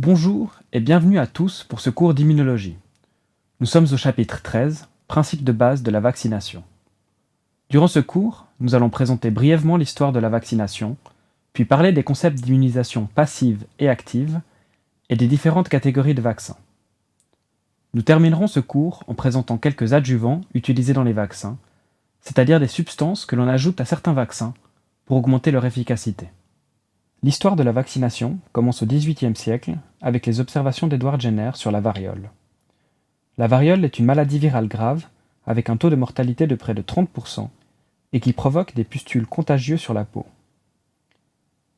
Bonjour et bienvenue à tous pour ce cours d'immunologie. Nous sommes au chapitre 13, principes de base de la vaccination. Durant ce cours, nous allons présenter brièvement l'histoire de la vaccination, puis parler des concepts d'immunisation passive et active et des différentes catégories de vaccins. Nous terminerons ce cours en présentant quelques adjuvants utilisés dans les vaccins, c'est-à-dire des substances que l'on ajoute à certains vaccins pour augmenter leur efficacité. L'histoire de la vaccination commence au XVIIIe siècle avec les observations d'Edward Jenner sur la variole. La variole est une maladie virale grave avec un taux de mortalité de près de 30% et qui provoque des pustules contagieux sur la peau.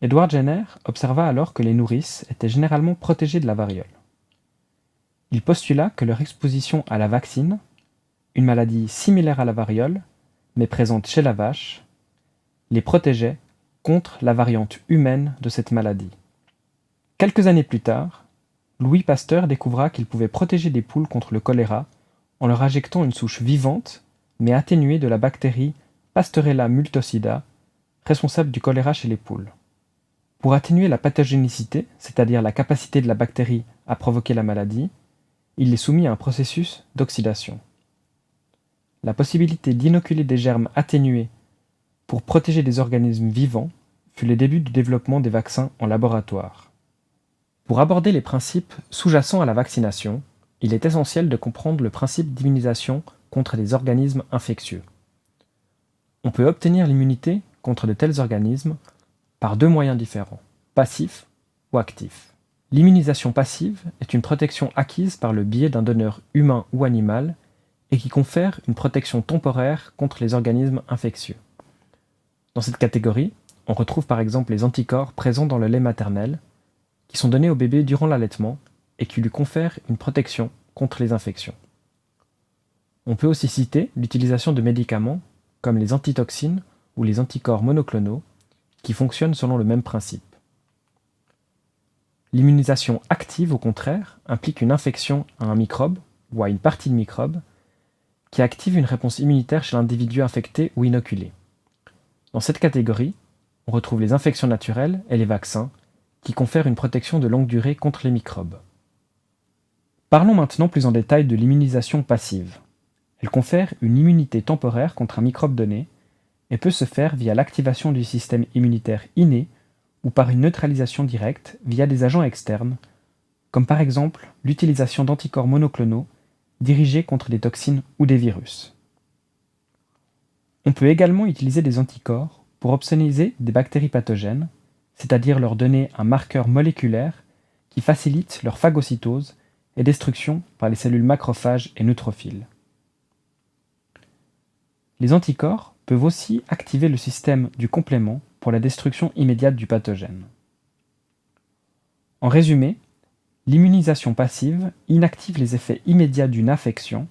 Edward Jenner observa alors que les nourrices étaient généralement protégées de la variole. Il postula que leur exposition à la vaccine, une maladie similaire à la variole, mais présente chez la vache, les protégeait contre la variante humaine de cette maladie. Quelques années plus tard, Louis Pasteur découvra qu'il pouvait protéger des poules contre le choléra en leur injectant une souche vivante mais atténuée de la bactérie Pasteurella multocida, responsable du choléra chez les poules. Pour atténuer la pathogénicité, c'est-à-dire la capacité de la bactérie à provoquer la maladie, il les soumit à un processus d'oxydation. La possibilité d'inoculer des germes atténués pour protéger des organismes vivants fut le début du développement des vaccins en laboratoire. Pour aborder les principes sous-jacents à la vaccination, il est essentiel de comprendre le principe d'immunisation contre des organismes infectieux. On peut obtenir l'immunité contre de tels organismes par deux moyens différents, passifs ou actifs. L'immunisation passive est une protection acquise par le biais d'un donneur humain ou animal et qui confère une protection temporaire contre les organismes infectieux. Dans cette catégorie, on retrouve par exemple les anticorps présents dans le lait maternel, qui sont donnés au bébé durant l'allaitement et qui lui confèrent une protection contre les infections. On peut aussi citer l'utilisation de médicaments comme les antitoxines ou les anticorps monoclonaux, qui fonctionnent selon le même principe. L'immunisation active, au contraire, implique une infection à un microbe ou à une partie de microbe qui active une réponse immunitaire chez l'individu infecté ou inoculé. Dans cette catégorie, on retrouve les infections naturelles et les vaccins, qui confèrent une protection de longue durée contre les microbes. Parlons maintenant plus en détail de l'immunisation passive. Elle confère une immunité temporaire contre un microbe donné et peut se faire via l'activation du système immunitaire inné ou par une neutralisation directe via des agents externes, comme par exemple l'utilisation d'anticorps monoclonaux dirigés contre des toxines ou des virus. On peut également utiliser des anticorps pour obsoniser des bactéries pathogènes, c'est-à-dire leur donner un marqueur moléculaire qui facilite leur phagocytose et destruction par les cellules macrophages et neutrophiles. Les anticorps peuvent aussi activer le système du complément pour la destruction immédiate du pathogène. En résumé, l'immunisation passive inactive les effets immédiats d'une infection,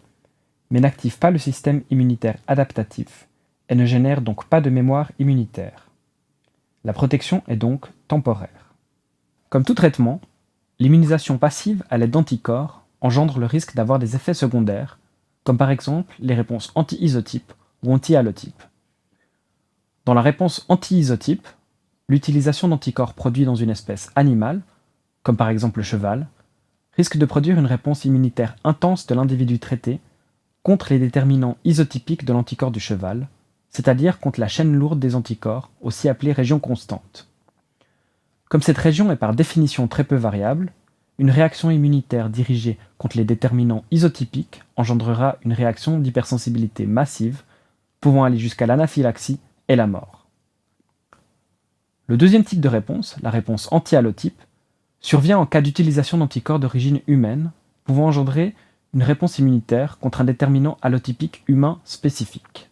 mais n'active pas le système immunitaire adaptatif et ne génère donc pas de mémoire immunitaire. La protection est donc temporaire. Comme tout traitement, l'immunisation passive à l'aide d'anticorps engendre le risque d'avoir des effets secondaires, comme par exemple les réponses anti-isotypes ou anti-allotypes. Dans la réponse anti-isotype, l'utilisation d'anticorps produits dans une espèce animale, comme par exemple le cheval, risque de produire une réponse immunitaire intense de l'individu traité contre les déterminants isotypiques de l'anticorps du cheval, c'est-à-dire contre la chaîne lourde des anticorps, aussi appelée région constante. Comme cette région est par définition très peu variable, une réaction immunitaire dirigée contre les déterminants isotypiques engendrera une réaction d'hypersensibilité massive, pouvant aller jusqu'à l'anaphylaxie et la mort. Le deuxième type de réponse, la réponse anti-allotype, survient en cas d'utilisation d'anticorps d'origine humaine, pouvant engendrer une réponse immunitaire contre un déterminant allotypique humain spécifique.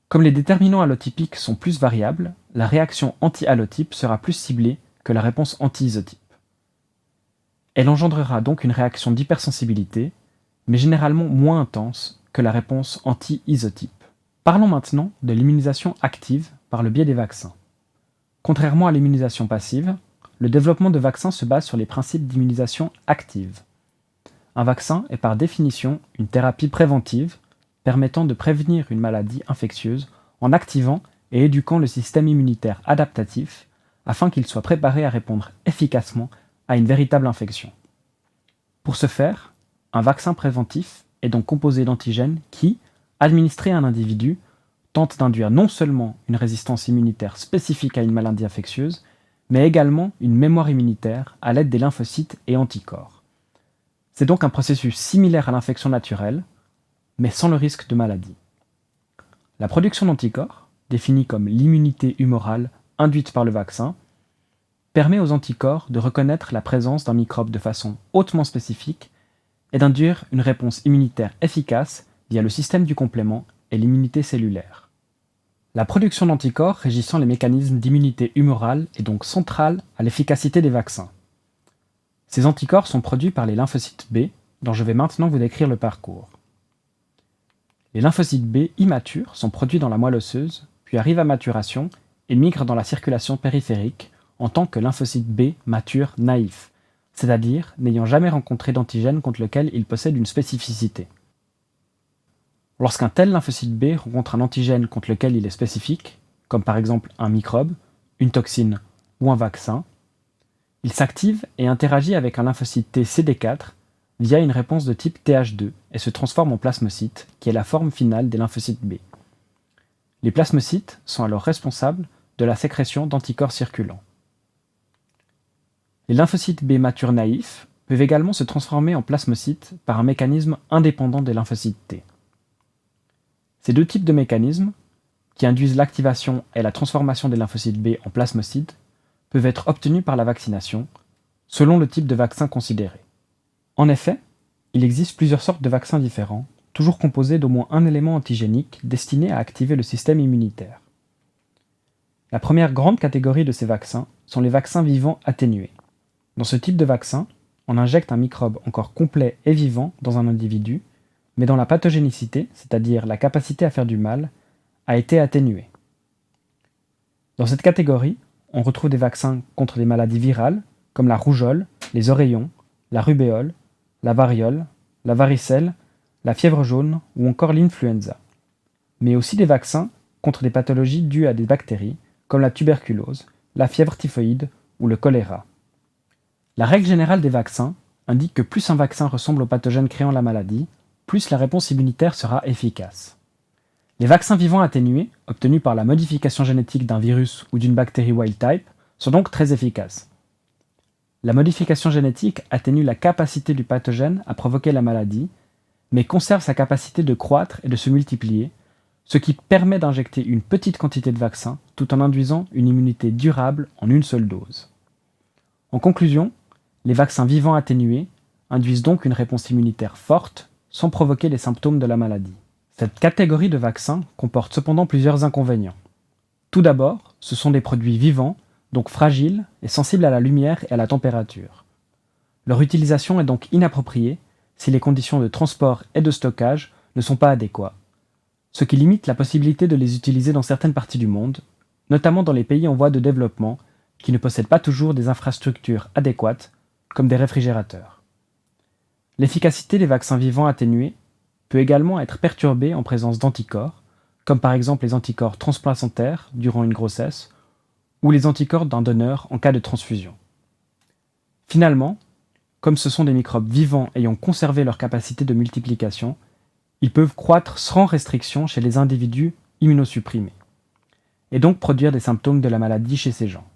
Comme les déterminants allotypiques sont plus variables, la réaction anti-allotype sera plus ciblée que la réponse anti-isotype. Elle engendrera donc une réaction d'hypersensibilité, mais généralement moins intense que la réponse anti-isotype. Parlons maintenant de l'immunisation active par le biais des vaccins. Contrairement à l'immunisation passive, le développement de vaccins se base sur les principes d'immunisation active. Un vaccin est par définition une thérapie préventive permettant de prévenir une maladie infectieuse en activant et éduquant le système immunitaire adaptatif afin qu'il soit préparé à répondre efficacement à une véritable infection. Pour ce faire, un vaccin préventif est donc composé d'antigènes qui, administrés à un individu, tentent d'induire non seulement une résistance immunitaire spécifique à une maladie infectieuse, mais également une mémoire immunitaire à l'aide des lymphocytes et anticorps. C'est donc un processus similaire à l'infection naturelle, mais sans le risque de maladie. La production d'anticorps, définie comme l'immunité humorale induite par le vaccin, permet aux anticorps de reconnaître la présence d'un microbe de façon hautement spécifique et d'induire une réponse immunitaire efficace via le système du complément et l'immunité cellulaire. La production d'anticorps régissant les mécanismes d'immunité humorale est donc centrale à l'efficacité des vaccins. Ces anticorps sont produits par les lymphocytes B, dont je vais maintenant vous décrire le parcours. Les lymphocytes B immatures sont produits dans la moelle osseuse, puis arrivent à maturation et migrent dans la circulation périphérique en tant que lymphocytes B matures naïfs, c'est-à-dire n'ayant jamais rencontré d'antigène contre lequel ils possèdent une spécificité. Lorsqu'un tel lymphocyte B rencontre un antigène contre lequel il est spécifique, comme par exemple un microbe, une toxine ou un vaccin, il s'active et interagit avec un lymphocyte T CD4 via une réponse de type Th2 et se transforme en plasmocyte, qui est la forme finale des lymphocytes B. Les plasmocytes sont alors responsables de la sécrétion d'anticorps circulants. Les lymphocytes B matures naïfs peuvent également se transformer en plasmocytes par un mécanisme indépendant des lymphocytes T. Ces deux types de mécanismes, qui induisent l'activation et la transformation des lymphocytes B en plasmocytes, peuvent être obtenus par la vaccination, selon le type de vaccin considéré. En effet, il existe plusieurs sortes de vaccins différents, toujours composés d'au moins un élément antigénique destiné à activer le système immunitaire. La première grande catégorie de ces vaccins sont les vaccins vivants atténués. Dans ce type de vaccin, on injecte un microbe encore complet et vivant dans un individu, mais dont la pathogénicité, c'est-à-dire la capacité à faire du mal, a été atténuée. Dans cette catégorie, on retrouve des vaccins contre des maladies virales, comme la rougeole, les oreillons, la rubéole, la variole, la varicelle, la fièvre jaune ou encore l'influenza. Mais aussi des vaccins contre des pathologies dues à des bactéries, comme la tuberculose, la fièvre typhoïde ou le choléra. La règle générale des vaccins indique que plus un vaccin ressemble au pathogène créant la maladie, plus la réponse immunitaire sera efficace. Les vaccins vivants atténués, obtenus par la modification génétique d'un virus ou d'une bactérie wild type, sont donc très efficaces. La modification génétique atténue la capacité du pathogène à provoquer la maladie, mais conserve sa capacité de croître et de se multiplier, ce qui permet d'injecter une petite quantité de vaccin tout en induisant une immunité durable en une seule dose. En conclusion, les vaccins vivants atténués induisent donc une réponse immunitaire forte sans provoquer les symptômes de la maladie. Cette catégorie de vaccins comporte cependant plusieurs inconvénients. Tout d'abord, ce sont des produits vivants, donc fragiles et sensibles à la lumière et à la température. Leur utilisation est donc inappropriée si les conditions de transport et de stockage ne sont pas adéquates, ce qui limite la possibilité de les utiliser dans certaines parties du monde, notamment dans les pays en voie de développement qui ne possèdent pas toujours des infrastructures adéquates, comme des réfrigérateurs. L'efficacité des vaccins vivants atténués peut également être perturbée en présence d'anticorps, comme par exemple les anticorps transplacentaires durant une grossesse, ou les anticorps d'un donneur en cas de transfusion. Finalement, comme ce sont des microbes vivants ayant conservé leur capacité de multiplication, ils peuvent croître sans restriction chez les individus immunosupprimés, et donc produire des symptômes de la maladie chez ces gens.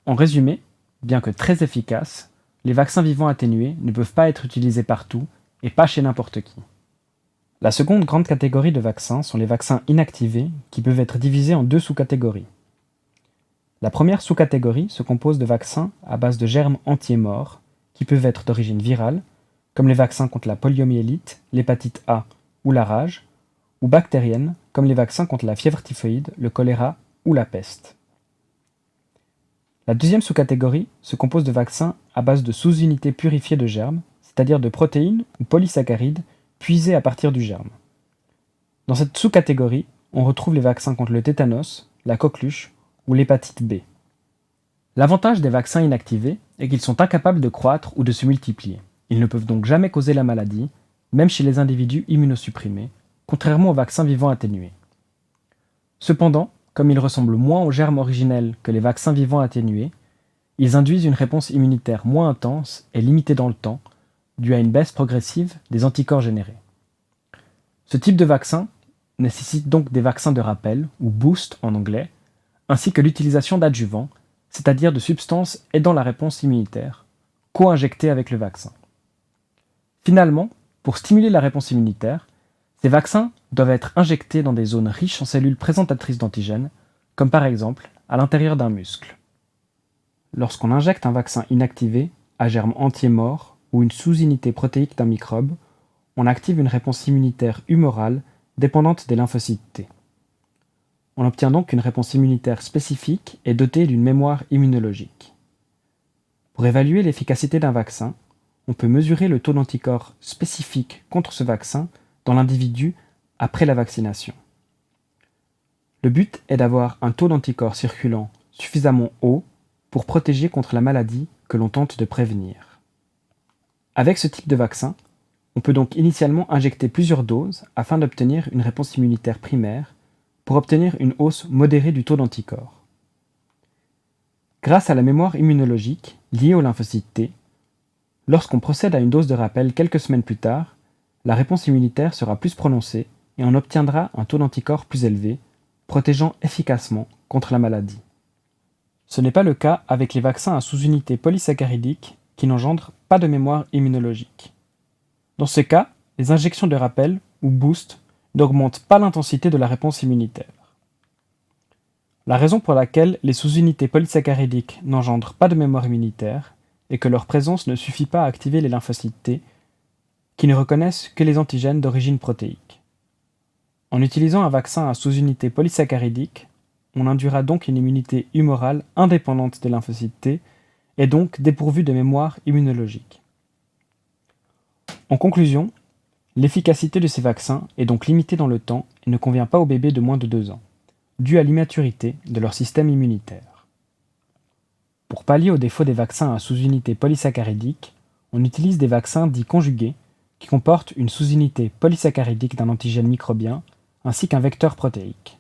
En résumé, bien que très efficaces, les vaccins vivants atténués ne peuvent pas être utilisés partout et pas chez n'importe qui. La seconde grande catégorie de vaccins sont les vaccins inactivés qui peuvent être divisés en deux sous-catégories. La première sous-catégorie se compose de vaccins à base de germes entiers morts qui peuvent être d'origine virale, comme les vaccins contre la poliomyélite, l'hépatite A ou la rage, ou bactériennes, comme les vaccins contre la fièvre typhoïde, le choléra ou la peste. La deuxième sous-catégorie se compose de vaccins à base de sous-unités purifiées de germes, c'est-à-dire de protéines ou polysaccharides puisés à partir du germe. Dans cette sous-catégorie, on retrouve les vaccins contre le tétanos, la coqueluche ou l'hépatite B. L'avantage des vaccins inactivés est qu'ils sont incapables de croître ou de se multiplier. Ils ne peuvent donc jamais causer la maladie, même chez les individus immunosupprimés, contrairement aux vaccins vivants atténués. Cependant, comme ils ressemblent moins aux germes originels que les vaccins vivants atténués, Ils induisent une réponse immunitaire moins intense et limitée dans le temps, due à une baisse progressive des anticorps générés. Ce type de vaccin nécessite donc des vaccins de rappel, ou boost en anglais, ainsi que l'utilisation d'adjuvants, c'est-à-dire de substances aidant la réponse immunitaire, co-injectées avec le vaccin. Finalement, pour stimuler la réponse immunitaire, ces vaccins doivent être injectés dans des zones riches en cellules présentatrices d'antigènes, comme par exemple à l'intérieur d'un muscle. Lorsqu'on injecte un vaccin inactivé, à germe entier mort ou une sous-unité protéique d'un microbe, on active une réponse immunitaire humorale dépendante des lymphocytes T. On obtient donc une réponse immunitaire spécifique et dotée d'une mémoire immunologique. Pour évaluer l'efficacité d'un vaccin, on peut mesurer le taux d'anticorps spécifique contre ce vaccin dans l'individu après la vaccination. Le but est d'avoir un taux d'anticorps circulant suffisamment haut pour protéger contre la maladie que l'on tente de prévenir. Avec ce type de vaccin, on peut donc initialement injecter plusieurs doses afin d'obtenir une réponse immunitaire primaire pour obtenir une hausse modérée du taux d'anticorps. Grâce à la mémoire immunologique liée aux lymphocytes T, lorsqu'on procède à une dose de rappel quelques semaines plus tard, la réponse immunitaire sera plus prononcée et on obtiendra un taux d'anticorps plus élevé, protégeant efficacement contre la maladie. Ce n'est pas le cas avec les vaccins à sous-unité polysaccharidique qui n'engendrent pas de mémoire immunologique. Dans ce cas, les injections de rappel, ou boost, n'augmentent pas l'intensité de la réponse immunitaire. La raison pour laquelle les sous-unités polysaccharidiques n'engendrent pas de mémoire immunitaire est que leur présence ne suffit pas à activer les lymphocytes T, qui ne reconnaissent que les antigènes d'origine protéique. En utilisant un vaccin à sous-unité polysaccharidique, on induira donc une immunité humorale indépendante des lymphocytes T et donc dépourvue de mémoire immunologique. En conclusion, l'efficacité de ces vaccins est donc limitée dans le temps et ne convient pas aux bébés de moins de 2 ans, due à l'immaturité de leur système immunitaire. Pour pallier aux défauts des vaccins à sous-unité polysaccharidique, on utilise des vaccins dits conjugués qui comportent une sous-unité polysaccharidique d'un antigène microbien ainsi qu'un vecteur protéique.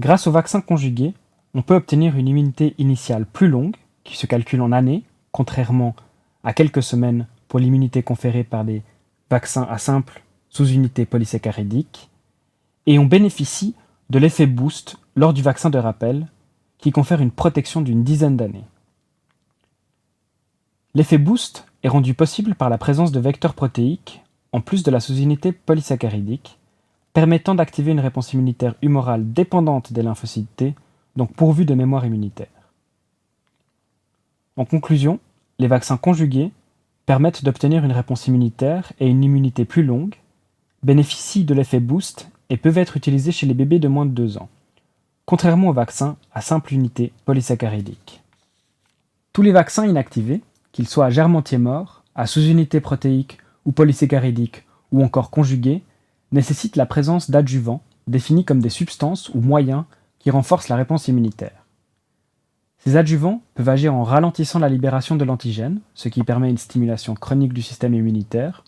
Grâce aux vaccins conjugués, on peut obtenir une immunité initiale plus longue, qui se calcule en années, contrairement à quelques semaines pour l'immunité conférée par des vaccins à simple sous-unité polysaccharidique, et on bénéficie de l'effet boost lors du vaccin de rappel, qui confère une protection d'une dizaine d'années. L'effet boost est rendu possible par la présence de vecteurs protéiques, en plus de la sous-unité polysaccharidique, permettant d'activer une réponse immunitaire humorale dépendante des lymphocytes T, donc pourvue de mémoire immunitaire. En conclusion, les vaccins conjugués permettent d'obtenir une réponse immunitaire et une immunité plus longue, bénéficient de l'effet boost et peuvent être utilisés chez les bébés de moins de 2 ans, contrairement aux vaccins à simple unité polysaccharidique. Tous les vaccins inactivés, qu'ils soient à germe entier mort, à sous-unité protéique ou polysaccharidique ou encore conjugués, nécessitent la présence d'adjuvants définis comme des substances ou moyens qui renforcent la réponse immunitaire. Ces adjuvants peuvent agir en ralentissant la libération de l'antigène, ce qui permet une stimulation chronique du système immunitaire,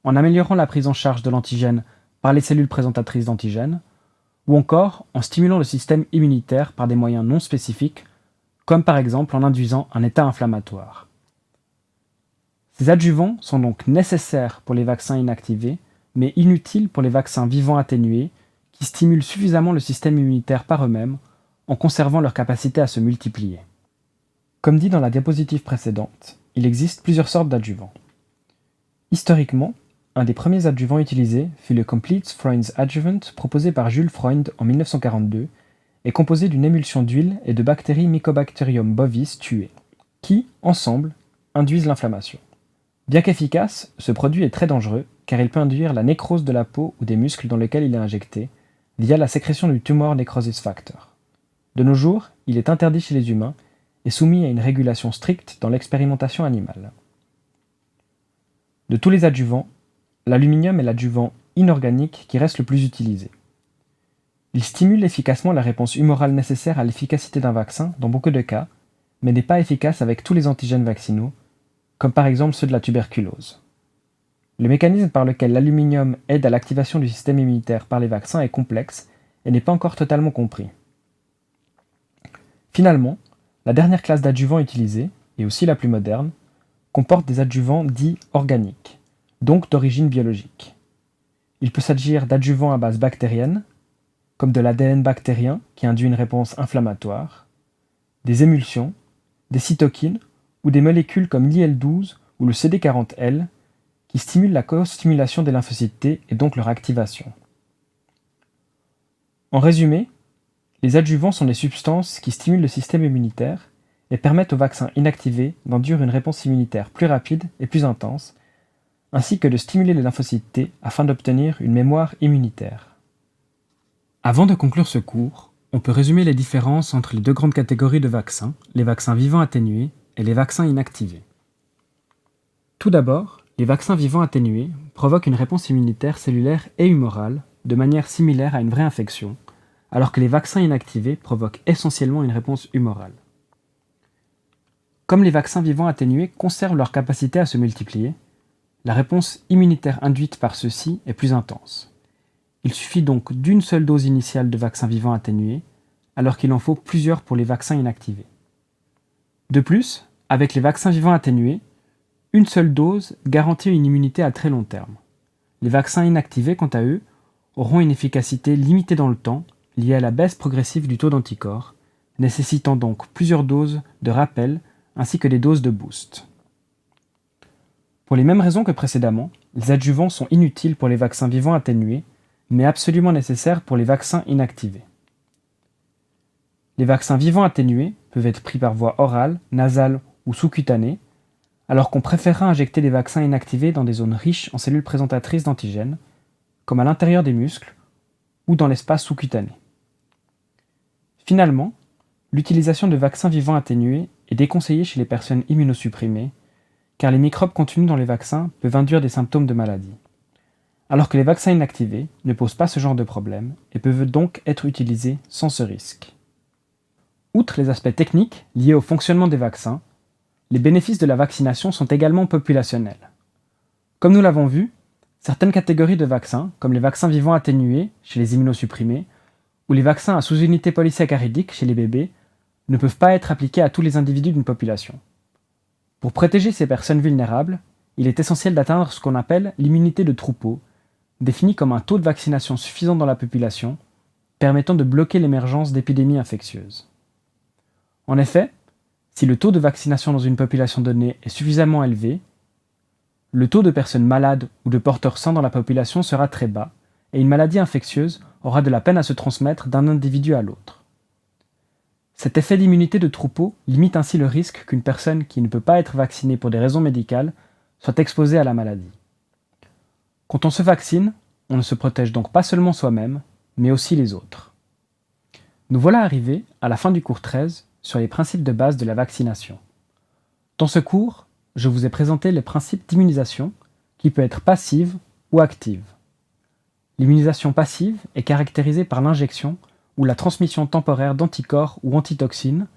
en améliorant la prise en charge de l'antigène par les cellules présentatrices d'antigènes, ou encore en stimulant le système immunitaire par des moyens non spécifiques, comme par exemple en induisant un état inflammatoire. Ces adjuvants sont donc nécessaires pour les vaccins inactivés, mais inutiles pour les vaccins vivants atténués, qui stimulent suffisamment le système immunitaire par eux-mêmes, en conservant leur capacité à se multiplier. Comme dit dans la diapositive précédente, il existe plusieurs sortes d'adjuvants. Historiquement, un des premiers adjuvants utilisés fut le Complete Freund's Adjuvant proposé par Jules Freund en 1942 et composé d'une émulsion d'huile et de bactéries Mycobacterium bovis tuées, qui, ensemble, induisent l'inflammation. Bien qu'efficace, ce produit est très dangereux car il peut induire la nécrose de la peau ou des muscles dans lesquels il est injecté, via la sécrétion du Tumor Necrosis Factor. De nos jours, il est interdit chez les humains et soumis à une régulation stricte dans l'expérimentation animale. De tous les adjuvants, l'aluminium est l'adjuvant inorganique qui reste le plus utilisé. Il stimule efficacement la réponse humorale nécessaire à l'efficacité d'un vaccin dans beaucoup de cas, mais n'est pas efficace avec tous les antigènes vaccinaux, comme par exemple ceux de la tuberculose. Le mécanisme par lequel l'aluminium aide à l'activation du système immunitaire par les vaccins est complexe et n'est pas encore totalement compris. Finalement, La dernière classe d'adjuvants utilisée, et aussi la plus moderne, comporte des adjuvants dits organiques, donc d'origine biologique. Il peut s'agir d'adjuvants à base bactérienne, comme de l'ADN bactérien qui induit une réponse inflammatoire, des émulsions, des cytokines ou des molécules comme l'IL-12 ou le CD40L qui stimulent la co-stimulation des lymphocytes T et donc leur activation. En résumé, les adjuvants sont des substances qui stimulent le système immunitaire et permettent aux vaccins inactivés d'induire une réponse immunitaire plus rapide et plus intense, ainsi que de stimuler les lymphocytes T afin d'obtenir une mémoire immunitaire. Avant de conclure ce cours, on peut résumer les différences entre les deux grandes catégories de vaccins, les vaccins vivants atténués et les vaccins inactivés. Tout d'abord, les vaccins vivants atténués provoquent une réponse immunitaire cellulaire et humorale de manière similaire à une vraie infection, alors que les vaccins inactivés provoquent essentiellement une réponse humorale. Comme les vaccins vivants atténués conservent leur capacité à se multiplier, la réponse immunitaire induite par ceux-ci est plus intense. Il suffit donc d'une seule dose initiale de vaccin vivant atténué, alors qu'il en faut plusieurs pour les vaccins inactivés. De plus, avec les vaccins vivants atténués, une seule dose garantit une immunité à très long terme. Les vaccins inactivés, quant à eux, auront une efficacité limitée dans le temps, liée à la baisse progressive du taux d'anticorps, nécessitant donc plusieurs doses de rappel ainsi que des doses de boost. Pour les mêmes raisons que précédemment, les adjuvants sont inutiles pour les vaccins vivants atténués, mais absolument nécessaires pour les vaccins inactivés. Les vaccins vivants atténués peuvent être pris par voie orale, nasale ou sous-cutanée, alors qu'on préférera injecter les vaccins inactivés dans des zones riches en cellules présentatrices d'antigènes, comme à l'intérieur des muscles ou dans l'espace sous-cutané. Finalement, l'utilisation de vaccins vivants atténués est déconseillée chez les personnes immunosupprimées, car les microbes contenus dans les vaccins peuvent induire des symptômes de maladie, alors que les vaccins inactivés ne posent pas ce genre de problème et peuvent donc être utilisés sans ce risque. Outre les aspects techniques liés au fonctionnement des vaccins, les bénéfices de la vaccination sont également populationnels. Comme nous l'avons vu, certaines catégories de vaccins, comme les vaccins vivants atténués chez les immunosupprimés, ou les vaccins à sous-unité polysaccharidique chez les bébés, ne peuvent pas être appliqués à tous les individus d'une population. Pour protéger ces personnes vulnérables, il est essentiel d'atteindre ce qu'on appelle l'immunité de troupeau, définie comme un taux de vaccination suffisant dans la population, permettant de bloquer l'émergence d'épidémies infectieuses. En effet, si le taux de vaccination dans une population donnée est suffisamment élevé, le taux de personnes malades ou de porteurs sains dans la population sera très bas, et une maladie infectieuse aura de la peine à se transmettre d'un individu à l'autre. Cet effet d'immunité de troupeau limite ainsi le risque qu'une personne qui ne peut pas être vaccinée pour des raisons médicales soit exposée à la maladie. Quand on se vaccine, on ne se protège donc pas seulement soi-même, mais aussi les autres. Nous voilà arrivés à la fin du cours 13 sur les principes de base de la vaccination. Dans ce cours, je vous ai présenté les principes d'immunisation qui peut être passive ou active. L'immunisation passive est caractérisée par l'injection ou la transmission temporaire d'anticorps ou antitoxines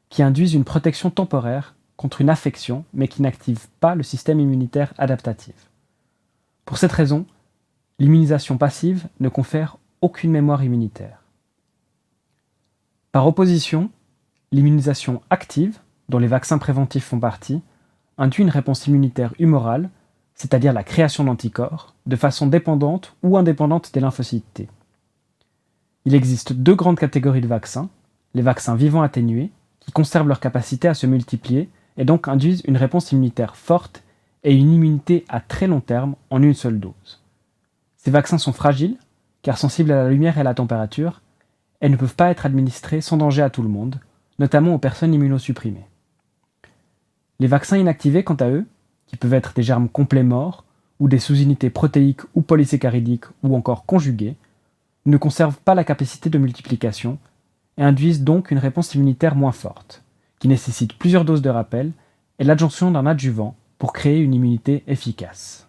qui induisent une protection temporaire contre une affection mais qui n'activent pas le système immunitaire adaptatif. Pour cette raison, l'immunisation passive ne confère aucune mémoire immunitaire. Par opposition, l'immunisation active, dont les vaccins préventifs font partie, induit une réponse immunitaire humorale, c'est-à-dire la création d'anticorps, de façon dépendante ou indépendante des lymphocytes T. Il existe deux grandes catégories de vaccins, les vaccins vivants atténués, qui conservent leur capacité à se multiplier et donc induisent une réponse immunitaire forte et une immunité à très long terme en une seule dose. Ces vaccins sont fragiles, car sensibles à la lumière et à la température, et ne peuvent pas être administrés sans danger à tout le monde, notamment aux personnes immunosupprimées. Les vaccins inactivés, quant à eux, qui peuvent être des germes complets morts, ou des sous-unités protéiques ou polysaccharidiques ou encore conjuguées, ne conservent pas la capacité de multiplication et induisent donc une réponse immunitaire moins forte, qui nécessite plusieurs doses de rappel et l'adjonction d'un adjuvant pour créer une immunité efficace.